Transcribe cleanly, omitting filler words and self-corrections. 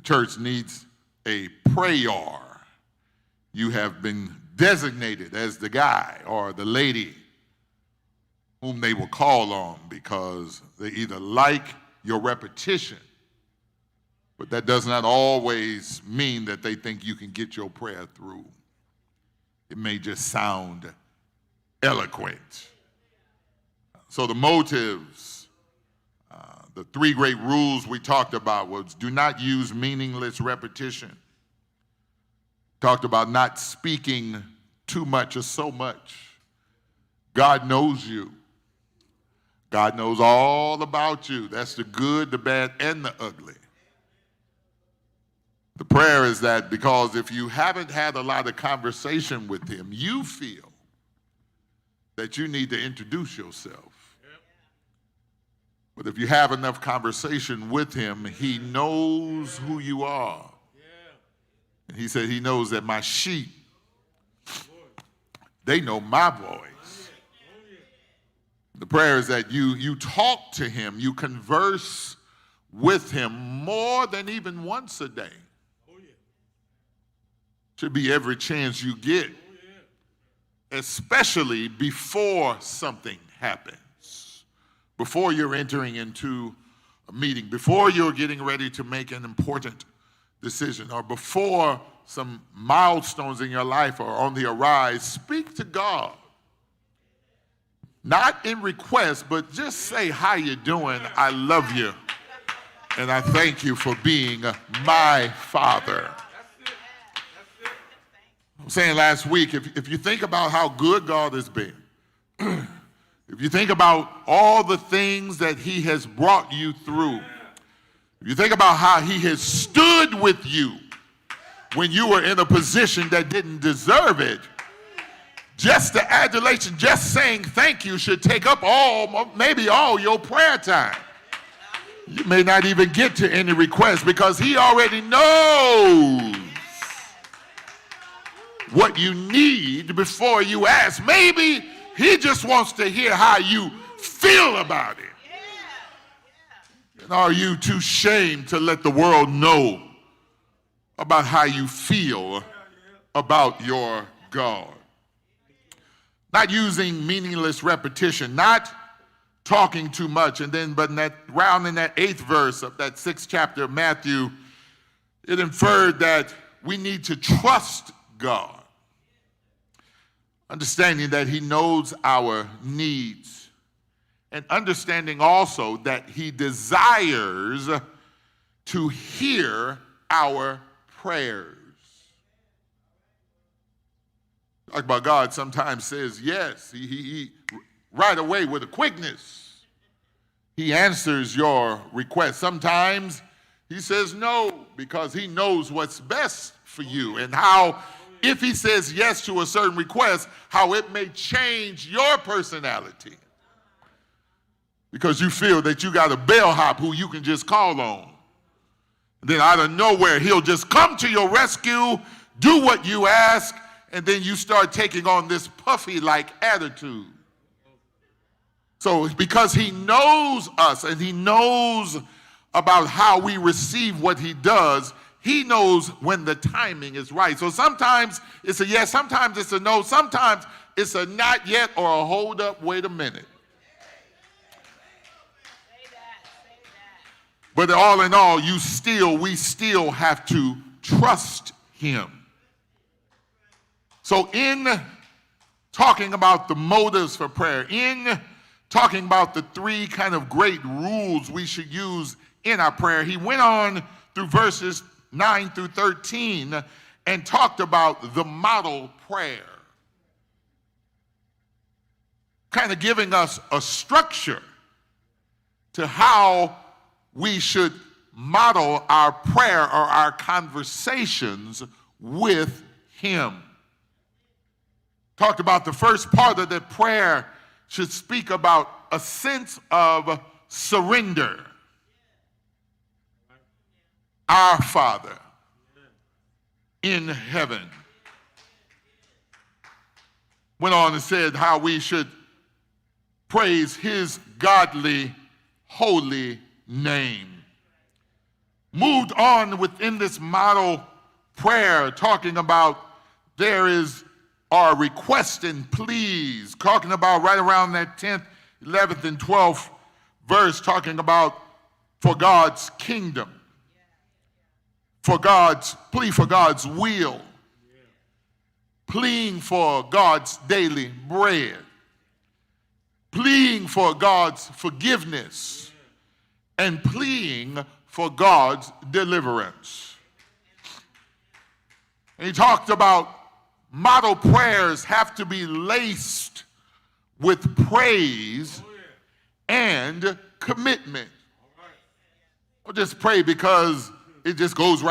church needs a prayer, you have been designated as the guy or the lady whom they will call on because they either like your repetition, but that does not always mean that they think you can get your prayer through. It may just sound eloquent. So the motives, the three great rules we talked about was do not use meaningless repetition. Talked about not speaking too much or so much. God knows you. God knows all about you. That's the good, the bad, and the ugly. The prayer is that because if you haven't had a lot of conversation with him, you feel that you need to introduce yourself. But if you have enough conversation with him, he knows who you are. And he said he knows that my sheep, they know my voice. The prayer is that you talk to him, you converse with him more than even once a day. Should be every chance you get, especially before something happens, before you're entering into a meeting, before you're getting ready to make an important decision, or before some milestones in your life are on the arise. Speak to God. Not in request, but just say, how you doing? I love you. And I thank you for being my Father. I'm saying last week, if you think about how good God has been, if you think about all the things that he has brought you through, if you think about how he has stood with you when you were in a position that didn't deserve it, just the adulation, just saying thank you should take up maybe all your prayer time. You may not even get to any requests because he already knows what you need before you ask. Maybe he just wants to hear how you feel about it. And are you too ashamed to let the world know about how you feel about your God? Not using meaningless repetition, not talking too much, but in that 8th verse of that 6th chapter of Matthew, it inferred that we need to trust God. Understanding that he knows our needs, and understanding also that he desires to hear our prayers. Talk about God sometimes says yes. He right away with a quickness, he answers your request. Sometimes he says no because he knows what's best for you and how, if he says yes to a certain request, how it may change your personality. Because you feel that you got a bellhop who you can just call on. Then out of nowhere, he'll just come to your rescue, do what you ask, and then you start taking on this puffy-like attitude. So because he knows us and he knows about how we receive what he does, he knows when the timing is right. So sometimes it's a yes, sometimes it's a no, sometimes it's a not yet or a hold up, wait a minute. But all in all, we still have to trust him. So in talking about the motives for prayer, in talking about the three kind of great rules we should use in our prayer, he went on through verses 9 through 13 and talked about the model prayer, kind of giving us a structure to how we should model our prayer or our conversations with him. Talked about the first part of the prayer should speak about a sense of surrender. Our Father in heaven. Went on and said how we should praise his godly, holy name. moved on within this model prayer, talking about there is our request and pleas, talking about right around that 10th, 11th, and 12th verse, talking about for God's kingdom, for God's plea for God's will, pleading for God's daily bread, pleading for God's forgiveness, and pleading for God's deliverance. And he talked about model prayers have to be laced with praise and commitment. Don't just pray because it just goes right